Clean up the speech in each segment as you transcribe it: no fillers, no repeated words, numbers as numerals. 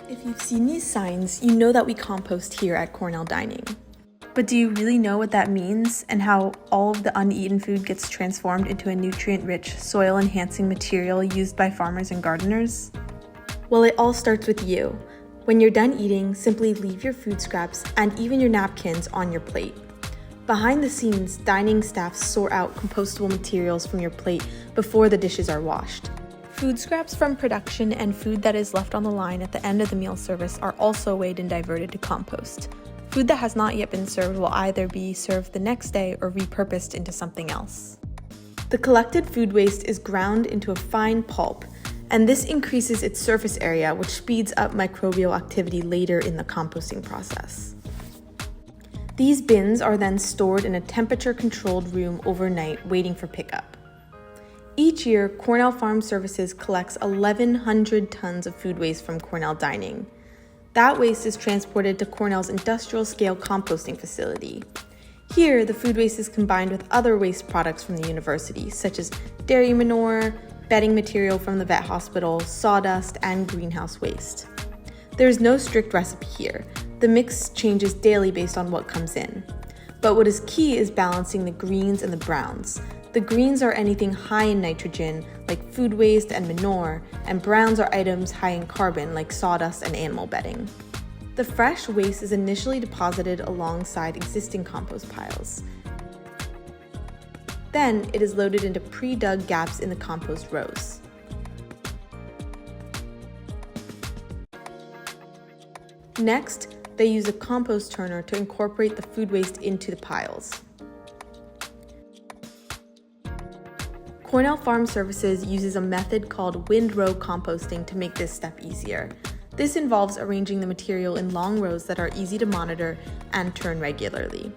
If you've seen these signs, you know that we compost here at Cornell Dining. But do you really know what that means and how all of the uneaten food gets transformed into a nutrient-rich, soil-enhancing material used by farmers and gardeners? Well, it all starts with you. When you're done eating, simply leave your food scraps and even your napkins on your plate. Behind the scenes, dining staff sort out compostable materials from your plate before the dishes are washed. Food scraps from production and food that is left on the line at the end of the meal service are also weighed and diverted to compost. Food that has not yet been served will either be served the next day or repurposed into something else. The collected food waste is ground into a fine pulp, and this increases its surface area, which speeds up microbial activity later in the composting process. These bins are then stored in a temperature-controlled room overnight, waiting for pickup. Each year, Cornell Farm Services collects 1,100 tons of food waste from Cornell Dining. That waste is transported to Cornell's industrial-scale composting facility. Here, the food waste is combined with other waste products from the university, such as dairy manure, bedding material from the vet hospital, sawdust, and greenhouse waste. There is no strict recipe here. The mix changes daily based on what comes in. But what is key is balancing the greens and the browns. The greens are anything high in nitrogen, like food waste and manure, and browns are items high in carbon, like sawdust and animal bedding. The fresh waste is initially deposited alongside existing compost piles. Then it is loaded into pre-dug gaps in the compost rows. Next, they use a compost turner to incorporate the food waste into the piles. Cornell Farm Services uses a method called windrow composting to make this step easier. This involves arranging the material in long rows that are easy to monitor and turn regularly.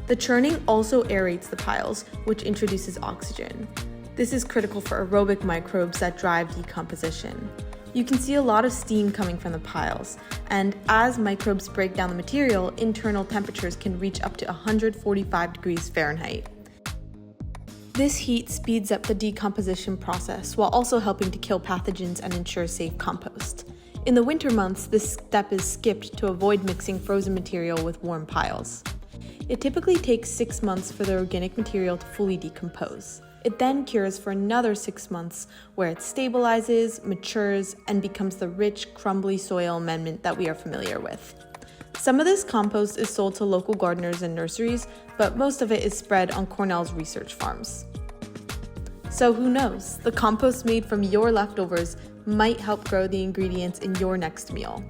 The churning also aerates the piles, which introduces oxygen. This is critical for aerobic microbes that drive decomposition. You can see a lot of steam coming from the piles, and as microbes break down the material, internal temperatures can reach up to 145 degrees Fahrenheit. This heat speeds up the decomposition process while also helping to kill pathogens and ensure safe compost. In the winter months, this step is skipped to avoid mixing frozen material with warm piles. It typically takes 6 months for the organic material to fully decompose. It then cures for another 6 months, where it stabilizes, matures, and becomes the rich, crumbly soil amendment that we are familiar with. Some of this compost is sold to local gardeners and nurseries, but most of it is spread on Cornell's research farms. So who knows, the compost made from your leftovers might help grow the ingredients in your next meal.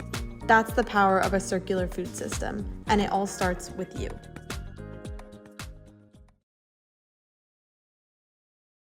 That's the power of a circular food system, and it all starts with you.